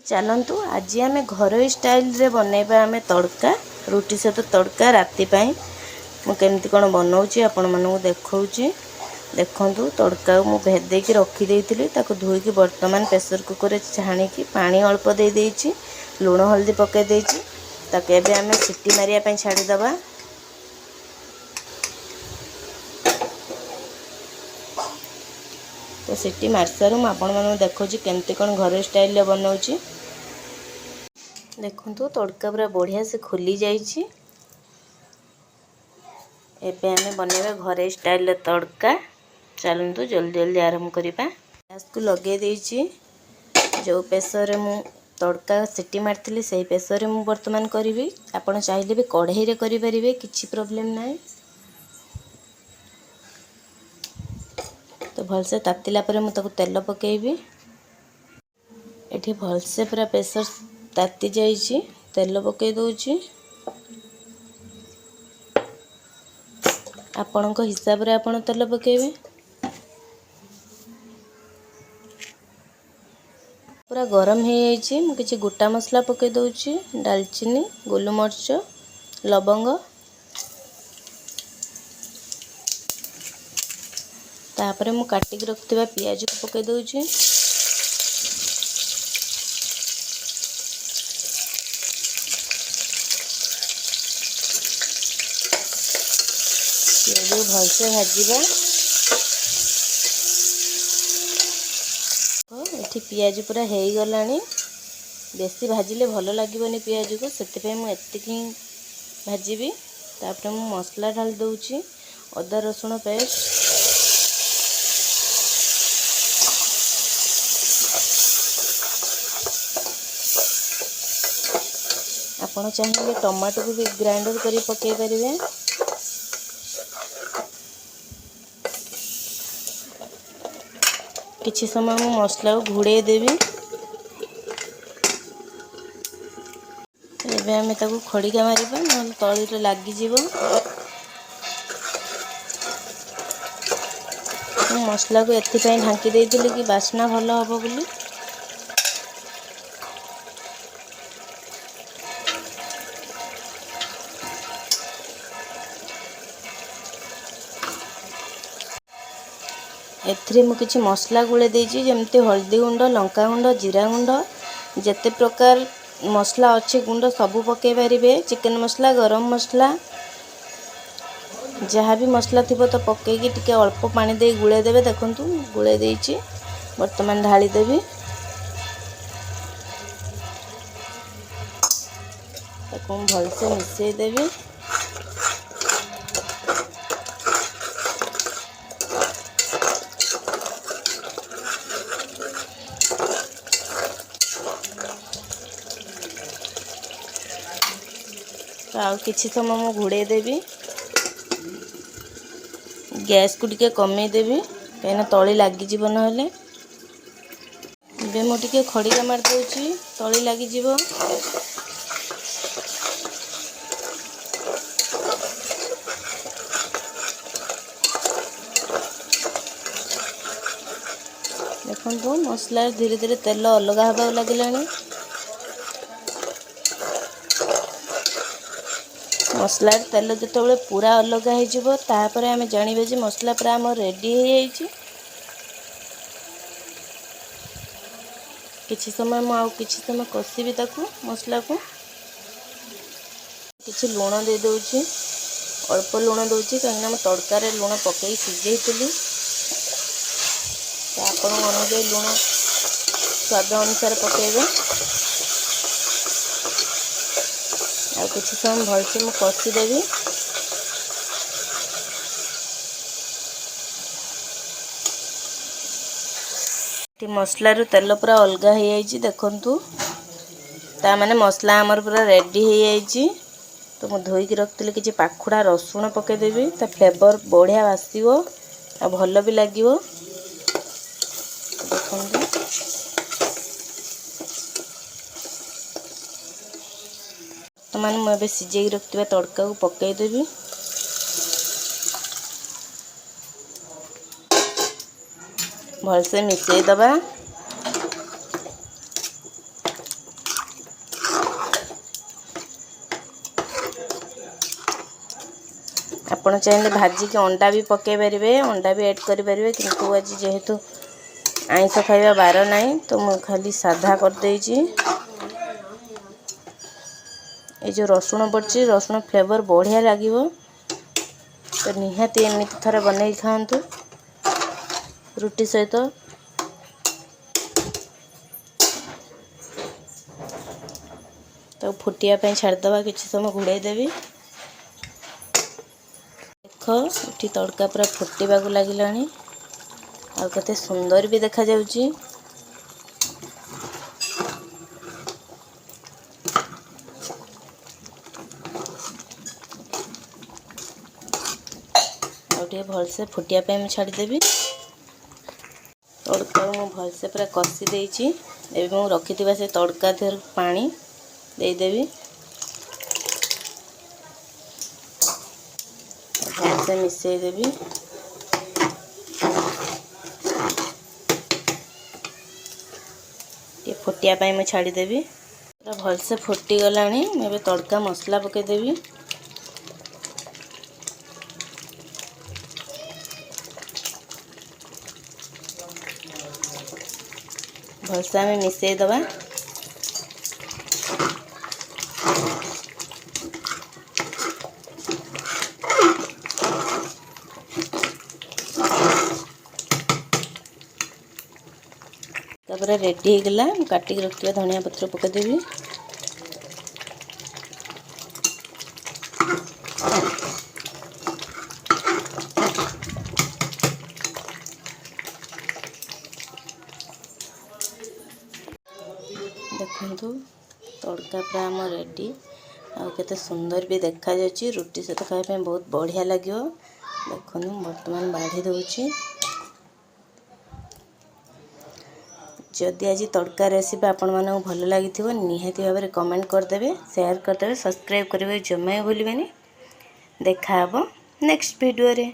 चलतु आज आम घर स्टाइल रे बनैबा आम तड़का रुटी सहित तड़का राति मुझे कौन बनाऊँगी आपण मानक देखौची। देखंतु तड़का मु भेदेकी रखीदेली धोईकी बर्तमान प्रेसर कुकर छाणिकी पानी अल्प दे देइछि लुण हल्दी पकई देइछि ताके एबे आम सीटी मारिया पई छाड़ीदबा। तो सीटी मार सारू आपण मानक देखौची केमती कौन घर स्टाइल रे बनाऊँगी। देखंतु तड़का पूरा बढ़िया से खुली जाइछि। एबे आमे बनेबा घरे स्टाइल तड़का। चलतु जल्दी जल्दी आरंभ करिबा। गैस को लगे देइछि। जो प्रेसर रे मु तड़का सीटी मारथिली सेही प्रेसर रे मु वर्तमान करिवि। आपण चाहिले भी कढ़ाई रे करि परिबे किछि प्रॉब्लम नाही। तो भलसे तातिला परे मु ताकू तेल पकेइबी। एठी भलसे पूरा प्रेसर ताती जाइछि तेल पकई दउछि। आपणक हिसाब रे आपण तेल पकेइबे। पूरा गरम हो जाइछि। मु किछि गोटा मसला पकई दउछि दालचीनी गोलमरीच लवंग तापरे मु काटिक रखथिबा पियाज को पकई दउछि। पियाज भलसे भाजिबा। एठी पियाज पूरा हो गलानी। बेसी भाजिले भल लगिबनी पियाज को सेति मु एतिकी भाजीबी। तापरे मु मसला ढाल दउछि अदा रसुण पेस्ट आपण चाहिए टमाटो को भी ग्राइंडर करी पकई परिबे। किछि समय मु मसला को घुड़े देबी। एबे आमे ताकू खड़िका मारिबा न तळी रे लागी जीवो। मसला को एथि पई ढांकी देइथिले कि बास्ना भल हबो बोली। एथरे मु किछि मसला गुळे देइछि जेमते हल्दी गुंड लंका गुंड जीरा गुंड जेते प्रकार मसला अच्छे गुंड सबू पकई पारिबे। चिकन मसला गरम मसला जहाँ भी मसला थिबो तो पकईकी टिके अल्प पानी दे गुळे देबे। देखंतु गुळे देइछि वर्तमान ढाली देबी। ताको भलसे मिसई देबी। तो आउ किछि समय मु घुड़े देबी। गैस को टिके कमे देबी कहीं तली लगी जीव नहले। मु टिके खड़िका मार दउछि तली लगी जीव। देखंतु मसला धीरे धीरे तेल अलग हबा लागिलानी। मसला तेल जो पूरा अलग हो आम जानवे जे मसला पूरा आम रेडी हो। किछि समय मु आउ किछि समय कषिबी ताकू मसला को। किछि लुण दे दउछि अल्प लुण दउछि कहीं मैं तड़का रे लुण पकई सिझेइतिली। तो आपण अनुसार लुण स्वाद अनुसार पकेबे। आ किछि समय भलसे मु कषि देबी। मसला रू तेल पूरा अलग हो जाइछि। देखंतु ता माने मसला हमर पूरा रेडी हो जाइछि। तो मु धोईकी रखतिले किछि पाखुडा रसुण पके देबी। ता फ्लेवर बढ़िया आसीबो आ भल भी लागिवो। देखंतु तो माने मु एबे सिझेई रखतिबा तड़का को पकई देबी। भलसे मिसई दबा। आपण चाहे भाजी के अंडा भी पकई पारे, अंडा भी ऐड करें, किंतु आज जेहेतु आइंस खाइबा बार नहीं तो मु खाली साधा कर देइछि। ये जो रसुण पड़छि, रसुण फ्लेवर बढ़िया लागिवो, तो निहाती एमती थरे बनै खातु रुटी सहित। तो फुटिया पे छाड़दवा, किसी समय घोड़े देवी। देख ये तड़का पूरा फुटवा को लगिलानी, आ केते सुंदर भी देखा जाउची। आउटे भलसे फुटिया पे मैं छाड़देवी। तड़का मु भलसे पूरा कषी देइची। एबे मु रखिथिबा से तड़का देर पानी देदेवी। भलसे मिसई देवी। ये फुटिया पाई मैं छाड़देवी। पूरा भलसे फुटी गलानी। मैं तड़का मसला पकेदेवी। भलसे आम मिसई दबा। तापर रेडी हो गला। काटिक रखिया धनिया पत्र पकेदेवी। देखु तड़का पूरा आम रेडी। आते सुंदर भी देखा जाच्छी। रुटी सहित खाइबा बहुत बढ़िया लगे। देखो बर्तमान बाढ़ी दूची। जदि आज तड़का रेसिपी आपण मानक भल लगी निहाती भाव में कमेंट करदे, शेयर करदे, सब्सक्राइब करेंगे जमा भूलें। देखा नेक्स्ट वीडियो रे।